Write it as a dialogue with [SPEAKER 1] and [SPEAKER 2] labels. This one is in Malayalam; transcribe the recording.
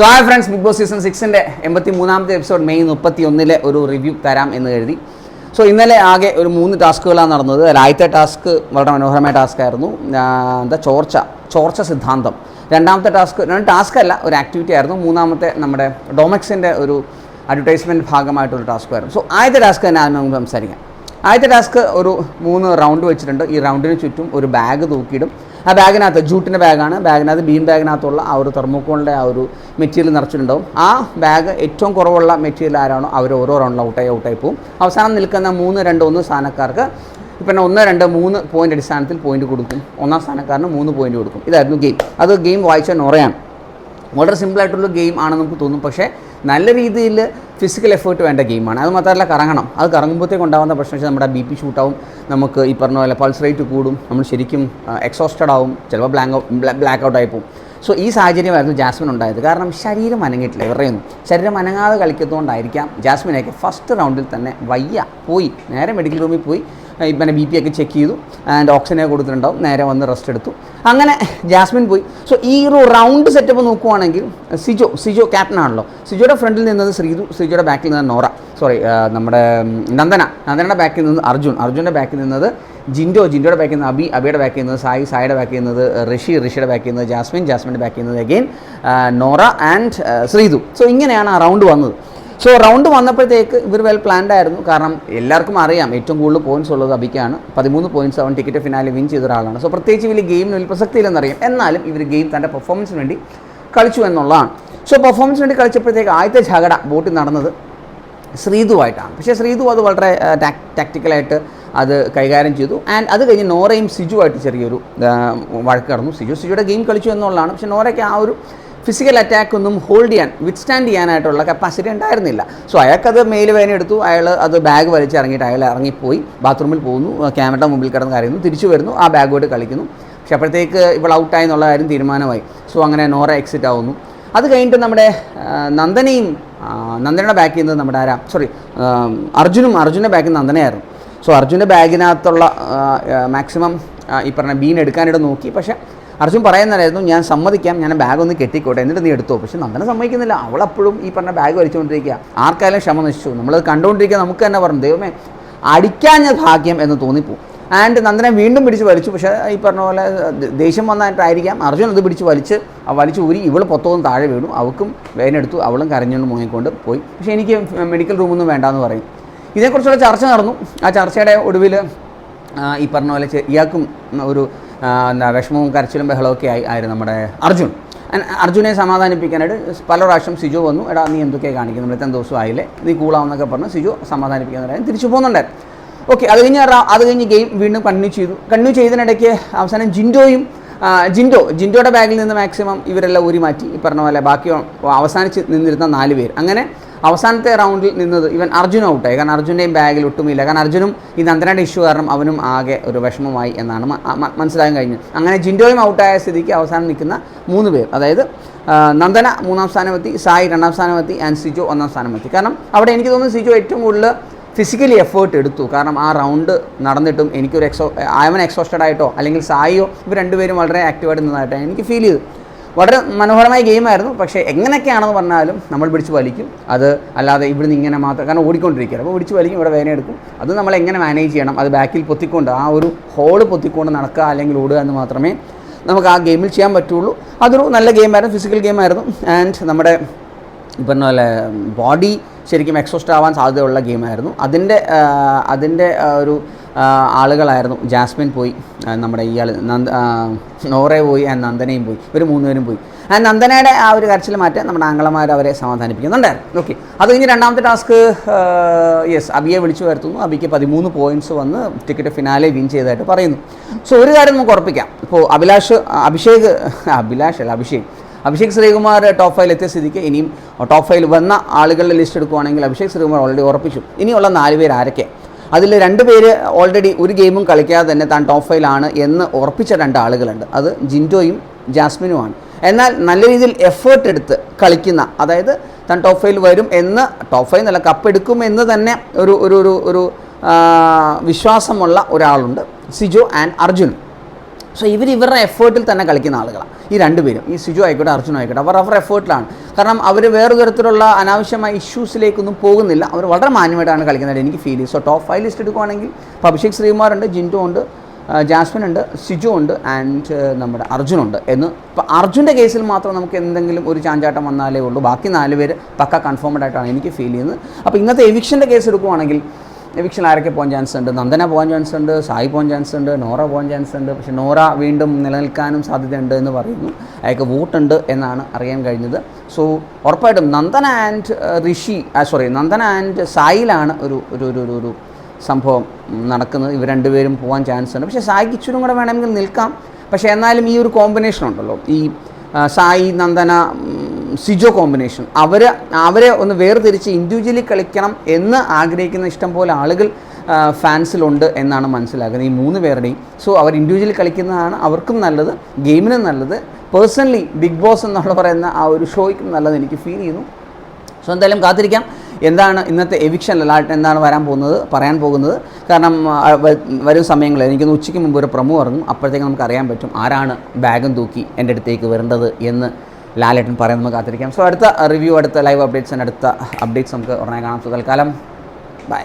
[SPEAKER 1] So hi friends, Bigg Boss season 6-ന്റെ 83ാമത്തെ എപ്പിസോഡ് മെയ് 31 ഒരു റിവ്യൂ തരാം എന്ന് കരുതി. സോ ഇന്നലെ ആകെ ഒരു 3 ടാസ്കുകളാണ് നടന്നത്. ആദ്യത്തെ ടാസ്ക് വളരെ മനോഹരമായ ടാസ്ക് ആയിരുന്നു. ചോർച്ച സിദ്ധാന്തം. രണ്ടാമത്തെ ടാസ്ക് അല്ല, ഒരു ആക്ടിവിറ്റി ആയിരുന്നു. മൂന്നാമത്തെ നമ്മുടെ ഡോമെക്സിൻ്റെ ഒരു അഡ്വർടൈസ്മെൻറ്റ് ഭാഗമായിട്ടൊരു ടാസ്ക് ആയിരുന്നു. സോ ആദ്യത്തെ ടാസ്ക് തന്നെ നമുക്ക് സംസാരിക്കാം. ആദ്യത്തെ ടാസ്ക് ഒരു 3 റൗണ്ട് വെച്ചിട്ടുണ്ട്. ഈ റൗണ്ടിന് ചുറ്റും ഒരു ബാഗ് തൂക്കിയിടും. ആ ബാഗിനകത്ത് ജൂട്ടിൻ്റെ ബാഗാണ്. ബാഗിനകത്ത് ബീൻ ബാഗിനകത്തുള്ള ആ ഒരു തെർമോക്കോളിൻ്റെ ആ ഒരു മെറ്റീരിയൽ നിറച്ചിട്ടുണ്ടാവും. ആ ബാഗ് ഏറ്റവും കുറവുള്ള മെറ്റീരിയൽ ആരാണോ അവർ ഓരോ റൗണ്ടിൽ ഔട്ടായി പോകും. അവസാനം നിൽക്കുന്ന 3, 2, 1 സ്ഥാനക്കാർക്ക് പിന്നെ 1, 2, 3 പോയിൻ്റ് അടിസ്ഥാനത്തിൽ പോയിൻ്റ് കൊടുക്കും. ഒന്നാം സ്ഥാനക്കാരന് 3 പോയിൻ്റ് കൊടുക്കും. ഇതായിരുന്നു ഗെയിം. അത് ഗെയിം വായിച്ച നോറയാണ്. വളരെ സിമ്പിളായിട്ടുള്ള ഗെയിം ആണെന്ന് നമുക്ക് തോന്നും, പക്ഷേ നല്ല രീതിയിൽ ഫിസിക്കൽ എഫേർട്ട് വേണ്ട ഗെയിമാണ്. അത് മാത്രമല്ല കറങ്ങണം. അത് കറങ്ങുമ്പോഴത്തേക്ക് ഉണ്ടാകുന്ന പ്രശ്നം വെച്ചാൽ നമ്മുടെ BP ഷൂട്ടാവും, നമുക്ക് ഈ പറഞ്ഞ പോലെ പൾസ് റേറ്റ് കൂടും, നമ്മൾ ശരിക്കും എക്സോസ്റ്റഡ് ആവും, ചിലപ്പോൾ ബ്ലാക്ക് ഔട്ട് ആയി പോകും. സോ ഈ സാഹചര്യമായിരുന്നു ജാസ്മിൻ ഉണ്ടായത്. കാരണം ശരീരം അനങ്ങിയിട്ടില്ല. ഇവരെയൊന്നും ശരീരം അനങ്ങാതെ കളിക്കുന്നതുകൊണ്ടായിരിക്കാം ജാസ്മിനൊക്കെ ഫസ്റ്റ് റൗണ്ടിൽ തന്നെ പോയി നേരെ മെഡിക്കൽ റൂമിൽ പോയി പിന്നെ BP ഒക്കെ ചെക്ക് ചെയ്തു, ആൻഡ് ഓക്സിജനെ കൊടുത്തിട്ടുണ്ടാവും. നേരെ വന്ന് റെസ്റ്റ് എടുത്തു. അങ്ങനെ ജാസ്മിൻ പോയി. സോ ഈ ഒരു റൗണ്ട് സെറ്റപ്പ് നോക്കുവാണെങ്കിൽ സിജോ ക്യാപ്റ്റനാണല്ലോ. സിജോയുടെ ഫ്രണ്ടിൽ നിന്നത് ശ്രീജോയുടെ ബാക്കിൽ നിന്ന് നമ്മുടെ നന്ദനയുടെ ബാക്കിൽ നിന്ന് അർജുൻ്റെ ബാക്കിൽ നിന്നത് ജിൻഡോയുടെ ബാക്കിൽ നിന്ന് അബിയുടെ ബാക്കിൽ നിന്ന് സായിയുടെ ബാക്കിൽ നിന്നത് ഋഷിയുടെ ബാക്കിൽ നിന്ന് ജാസ്മിൻ്റെ ബാക്കിൽ നിന്ന് again Nora and Sreethu. So ഇങ്ങനെയാണ് ആ റൗണ്ട് വന്നത്. സോ റൗണ്ട് വന്നപ്പോഴത്തേക്ക് ഇവർ വെൽ പ്ലാൻഡ് ആയിരുന്നു. കാരണം എല്ലാവർക്കും അറിയാം ഏറ്റവും കൂടുതൽ പോയിൻറ്റ്സ് ഉള്ളത് അബിക്കാണ്. 13 പോയിൻറ്റ്സ് അവൻ ടിക്കറ്റ് ഫിനാലെ വിൻ ചെയ്ത ഒരാളാണ്. സോ പ്രത്യേകിച്ച് വലിയ ഗെയിമിന് വലിയ പ്രസക്തിയില്ലെന്നറിയാം. എന്നാലും ഇവർ ഗെയിം തൻ്റെ പെർഫോമൻസിന് വേണ്ടി കളിച്ചു എന്നുള്ളതാണ്. സോ പെർഫോമൻസിന് വേണ്ടി കളിച്ചപ്പോഴത്തേക്ക് ആദ്യത്തെ ഝഗട ബോട്ടിൽ നടന്നത് ശ്രീതുവായിട്ടാണ്. പക്ഷേ ശ്രീതു അത് വളരെ ടാക്റ്റിക്കലായിട്ട് അത് കൈകാര്യം ചെയ്തു. ആൻഡ് അത് കഴിഞ്ഞ് നോറയും സിജുവായിട്ട് ചെറിയൊരു വഴക്ക് നടന്നു. സിജുയുടെ ഗെയിം കളിച്ചു എന്നുള്ളതാണ്. പക്ഷേ നോറയ്ക്ക് ആ ഒരു ഫിസിക്കൽ അറ്റാക്കൊന്നും വിത്ത്സ്റ്റാൻഡ് ചെയ്യാനായിട്ടുള്ള കപ്പാസിറ്റി ഉണ്ടായിരുന്നില്ല. സോ അയാൾക്കത് വേദന എടുത്തു. അയാൾ അത് ബാഗ് വലിച്ചിറങ്ങിയിട്ട് അയാൾ ഇറങ്ങിപ്പോയി ബാത്റൂമിൽ പോകുന്നു, ക്യാമറയുടെ മുമ്പിൽ കിടന്ന് കരയുന്നു, തിരിച്ചു വരുന്നു, ആ ബാഗുമായിട്ട് കളിക്കുന്നു. പക്ഷെ അപ്പോഴത്തേക്ക് ഇവൾ ഔട്ടായി എന്നുള്ള കാര്യം തീരുമാനമായി. സോ അങ്ങനെ നോറ എക്സിറ്റ് ആവുന്നു. അത് കഴിഞ്ഞിട്ട് നമ്മുടെ നന്ദനയുടെ ബാക്കിൽ നിന്ന് നമ്മുടെ അർജുൻ്റെ ബാക്കിൽ നിന്ന് നന്ദനയായിരുന്നു. സോ അർജുൻ്റെ ബാഗിനകത്തുള്ള മാക്സിമം ഈ പറഞ്ഞ ബീൻ എടുക്കാനായിട്ട് നോക്കി. പക്ഷേ അർജുൻ പറയുന്നതായിരുന്നു, ഞാൻ സമ്മതിക്കാം, ഞാൻ ബാഗ് ഒന്ന് കെട്ടിക്കോട്ടെ, എന്നിട്ട് നീ എടുത്തോ. പക്ഷെ നന്ദന സമ്മതിക്കുന്നില്ല. അവളപ്പോഴും ഈ പറഞ്ഞ ബാഗ് വലിച്ചുകൊണ്ടിരിക്കുക. ആർക്കായാലും ക്ഷമ നശിച്ചു. നമ്മളത് കണ്ടുകൊണ്ടിരിക്കുക. നമുക്ക് തന്നെ പറഞ്ഞു, ദൈവമേ അടിക്കാഞ്ഞ ഭാഗ്യം എന്ന് തോന്നിപ്പോവും. ആൻഡ് നന്ദനെ വീണ്ടും പിടിച്ച് വലിച്ചു. പക്ഷേ ഈ പറഞ്ഞ പോലെ ദേഷ്യം വന്നായിട്ടായിരിക്കാം അർജുൻ അത് വലിച്ച് ഊരി ഇവൾ പൊത്തോന്ന് താഴെ വീണു. അവൾക്കും വേദനെടുത്തു. അവളും കരഞ്ഞുകൊണ്ട് മുങ്ങിക്കൊണ്ട് പോയി. പക്ഷേ എനിക്ക് മെഡിക്കൽ റൂമൊന്നും വേണ്ടാന്ന് പറയും. ഇതിനെക്കുറിച്ചുള്ള ചർച്ച നടന്നു. ആ ചർച്ചയുടെ ഒടുവിൽ ഈ പറഞ്ഞ പോലെ ഇയാൾക്കും ഒരു വിഷമവും കരച്ചിലും ബഹളമൊക്കെ ആയിരുന്നു നമ്മുടെ അർജുനെ സമാധാനിപ്പിക്കാനായിട്ട് പല പ്രാവശ്യം സിജു വന്നു. എടാ നീ എന്തൊക്കെയാണ് കാണിക്കുന്നത്, നമ്മൾ ഇത്രയും ദിവസം ആയില്ലേ, നീ കൂളാവുന്നൊക്കെ പറഞ്ഞ് സിജു സമാധാനിപ്പിക്കാനായിട്ട് തിരിച്ചു പോകുന്നുണ്ടായിരുന്നു. ഓക്കെ, അത് കഴിഞ്ഞ് ഗെയിം വീണ്ടും കണ്ടിന്യൂ ചെയ്തതിനിടയ്ക്ക് അവസാനം ജിൻഡോയുടെ ബാഗിൽ നിന്ന് മാക്സിമം ഇവരെല്ലാം ഊരി മാറ്റി. ഈ പറഞ്ഞ പോലെ ബാക്കി അവസാനിച്ച് നിന്നിരുന്ന 4 പേർ. അങ്ങനെ അവസാനത്തെ റൗണ്ടിൽ നിന്നത് ഇവൻ അർജുൻ ഔട്ടായി. കാരണം അർജുൻ്റെയും ബാഗിൽ ഒട്ടുമില്ല. കാരണം അർജുനും ഈ നന്ദനയുടെ ഇഷ്യൂ കാരണം അവനും ആകെ ഒരു വിഷമമായി എന്നാണ് മനസ്സിലാകാൻ കഴിഞ്ഞത്. അങ്ങനെ ജിൻഡോയും ഔട്ടായ സ്ഥിതിക്ക് അവസാനം നിൽക്കുന്ന 3 പേർ, അതായത് നന്ദന 3ാം സ്ഥാനമെത്തി, സായി 2ാം സ്ഥാനമെത്തി, ആൻഡ് സിജോ 1ാം സ്ഥാനമെത്തി. കാരണം അവിടെ എനിക്ക് തോന്നുന്നു സിജോ ഏറ്റവും കൂടുതൽ ഫിസിക്കലി എഫേർട്ട് എടുത്തു. കാരണം ആ റൗണ്ട് നടന്നിട്ടും എനിക്കൊരു അവൻ എക്സോസ്റ്റഡ് ആയിട്ടോ അല്ലെങ്കിൽ സായിയോ ഇവർ രണ്ടുപേരും വളരെ ആക്റ്റീവായിട്ട് നിന്നതായിട്ടാണ് എനിക്ക് ഫീൽ ചെയ്തു. വളരെ മനോഹരമായ ഗെയിമായിരുന്നു. പക്ഷേ എങ്ങനെയൊക്കെയാണെന്ന് പറഞ്ഞാലും നമ്മൾ പിടിച്ച് വലിക്കും. അത് അല്ലാതെ ഇവിടുന്ന് ഇങ്ങനെ മാത്രം, കാരണം ഓടിക്കൊണ്ടിരിക്കുകയാണ്. അപ്പോൾ പിടിച്ച് വലിക്കും, ഇവിടെ വേദന എടുക്കും. അത് നമ്മൾ എങ്ങനെ മാനേജ് ചെയ്യണം, അത് ബാക്കിൽ പൊത്തിക്കൊണ്ട് ആ ഒരു ഹോള് പൊത്തിക്കൊണ്ട് നടക്കുക അല്ലെങ്കിൽ ഓടുക എന്ന് മാത്രമേ നമുക്ക് ആ ഗെയിമിൽ ചെയ്യാൻ പറ്റുള്ളൂ. അതൊരു നല്ല ഗെയിമായിരുന്നു, ഫിസിക്കൽ ഗെയിമായിരുന്നു. ആൻഡ് നമ്മുടെ ഈ പറഞ്ഞ പോലെ ബോഡി ശരിക്കും എക്സോസ്റ്റ് ആവാൻ സാധ്യതയുള്ള ഗെയിമായിരുന്നു. അതിൻ്റെ ഒരു ആളുകളായിരുന്നു. ജാസ്മിൻ പോയി, നമ്മുടെ നോറ പോയി, ആൻഡ് നന്ദനയും പോയി. ഇവർ 3 പേരും പോയി. ആൻഡ് നന്ദനയുടെ ആ ഒരു കരച്ചിൽ മാറ്റാൻ നമ്മുടെ ആംഗളമാർ അവരെ സമാധാനിപ്പിക്കുന്നുണ്ടായിരുന്നു. ഓക്കെ, അത് കഴിഞ്ഞ് രണ്ടാമത്തെ ടാസ്ക് അബിയെ വിളിച്ചു വരുത്തുന്നു. അബിക്ക് 13 പോയിൻറ്റ്സ് വന്ന് ടിക്കറ്റ് ഫിനാലെ വിൻ ചെയ്തതായിട്ട് പറയുന്നു. സോ ഒരു കാര്യം നമുക്ക് ഉറപ്പിക്കാം. ഇപ്പോൾ അഭിഷേക് ശ്രീകുമാർ ടോപ്പ് 5 എത്തിയ സ്ഥിതിക്ക് ഇനിയും ടോപ്പ് 5 വന്ന ആളുകളുടെ ലിസ്റ്റ് എടുക്കുകയാണെങ്കിൽ അഭിഷേക് ശ്രീകുമാർ ഓൾറെഡി ഉറപ്പിച്ചു. ഇനിയുള്ള 4 പേര് ആരൊക്കെ? അതിൽ 2 പേര് ഓൾറെഡി ഒരു ഗെയിമും കളിക്കാതെ തന്നെ താൻ ടോപ്പ് 5 എന്ന് ഉറപ്പിച്ച 2 ആളുകളുണ്ട്. അത് ജിൻഡോയും ജാസ്മിനുമാണ്. എന്നാൽ നല്ല രീതിയിൽ എഫേർട്ട് എടുത്ത് കളിക്കുന്ന, അതായത് താൻ ടോപ്പ് 5 വരും എന്ന്, ടോപ്പ് 5 എന്നല്ല കപ്പ് എടുക്കുമെന്ന് തന്നെ ഒരു വിശ്വാസമുള്ള ഒരാളുണ്ട്, സിജോ ആൻഡ് അർജുൻ. സോ ഇവരുടെ എഫേർട്ടിൽ തന്നെ കളിക്കുന്ന ആളുകളാണ് ഈ രണ്ടുപേരും, ഈ സിജു ആയിക്കോട്ടെ അർജുൻ ആയിക്കോട്ടെ. അവരുടെ എഫേർട്ടിലാണ്. കാരണം അവർ വേറെ തരത്തിലുള്ള അനാവശ്യമായ ഇഷ്യൂസിലേക്കൊന്നും പോകുന്നില്ല. അവർ വളരെ മാന്യമായിട്ടാണ് കളിക്കുന്നത് എനിക്ക് ഫീൽ ചെയ്യും. സോ ടോപ്പ് 5 ലിസ്റ്റ് എടുക്കുവാണെങ്കിൽ ഇപ്പോൾ അഭിഷേക് ശ്രീകുമാറുണ്ട്, ജിൻഡു ഉണ്ട്, ജാസ്മിൻ ഉണ്ട്, സിജു ഉണ്ട് ആൻഡ് നമ്മുടെ അർജുനുണ്ട് എന്ന്. ഇപ്പോൾ അർജുൻ്റെ കേസിൽ മാത്രം നമുക്ക് എന്തെങ്കിലും ഒരു ചാഞ്ചാട്ടം വന്നാലേ ഉള്ളൂ. ബാക്കി 4 പേര് പക്ക കൺഫേംഡ് ആയിട്ടാണ് എനിക്ക് ഫീൽ ചെയ്യുന്നത്. അപ്പോൾ ഇന്നത്തെ എവിക്ഷൻ്റെ കേസ് എടുക്കുവാണെങ്കിൽ എവിക്ഷൻ ആരൊക്കെ പോകാൻ ചാൻസ് ഉണ്ട്? നന്ദന പോകാൻ ചാൻസ് ഉണ്ട്, സായി പോകാൻ ചാൻസ് ഉണ്ട്, നോറ പോകാൻ ചാൻസ് ഉണ്ട്. പക്ഷേ നോറ വീണ്ടും നിലനിൽക്കാനും സാധ്യതയുണ്ട് എന്ന് പറയുന്നു. അയാൾക്ക് വോട്ടുണ്ട് എന്നാണ് അറിയാൻ കഴിഞ്ഞത്. സോ ഉറപ്പായിട്ടും നന്ദന ആൻഡ് സായിലാണ് ഒരു സംഭവം നടക്കുന്നത്. ഇവർ രണ്ടുപേരും പോകാൻ ചാൻസ് ഉണ്ട്. പക്ഷേ സായിക്ക് ഇച്ചിരും കൂടെ വേണമെങ്കിൽ നിൽക്കാം. പക്ഷേ എന്നാലും ഈ ഒരു കോമ്പിനേഷൻ ഉണ്ടല്ലോ, ഈ സായി നന്ദന സിജോ കോമ്പിനേഷൻ, അവരെ ഒന്ന് വേർതിരിച്ച് ഇൻഡിവിജ്വലി കളിക്കണം എന്ന് ആഗ്രഹിക്കുന്ന ഇഷ്ടം പോലെ ആളുകൾ ഫാൻസിലുണ്ട് എന്നാണ് മനസ്സിലാക്കുന്നത്, ഈ 3 പേരുടെയും. സോ അവർ ഇൻഡിവിജ്വലി കളിക്കുന്നതാണ് അവർക്കും നല്ലത്, ഗെയിമിനും നല്ലത്, പേഴ്സണലി ബിഗ് ബോസ് എന്നുള്ള പറയുന്ന ആ ഒരു ഷോയ്ക്കും നല്ലത് എനിക്ക് ഫീൽ ചെയ്യുന്നു. സോ എന്തായാലും കാത്തിരിക്കാം എന്താണ് ഇന്നത്തെ എവിക്ഷൻ അലാർട്ട് എന്താണ് പറയാൻ പോകുന്നത്. കാരണം വരും സമയങ്ങളിൽ എനിക്കൊന്ന് ഉച്ചയ്ക്ക് മുമ്പ് ഒരു പ്രൊമോ ഇറങ്ങും. അപ്പോഴത്തേക്ക് നമുക്ക് അറിയാൻ പറ്റും ആരാണ് ബാഗും തൂക്കി എൻ്റെ അടുത്തേക്ക് വരേണ്ടത് എന്ന് ലാലേട്ടൻ പറയാൻ നമുക്ക് കാത്തിരിക്കാം. സോ അടുത്ത റിവ്യൂ, അടുത്ത ലൈവ് അപ്ഡേറ്റ്സ് നമുക്ക് ഉടനെ കാണാം. സോ തൽക്കാലം ബൈ.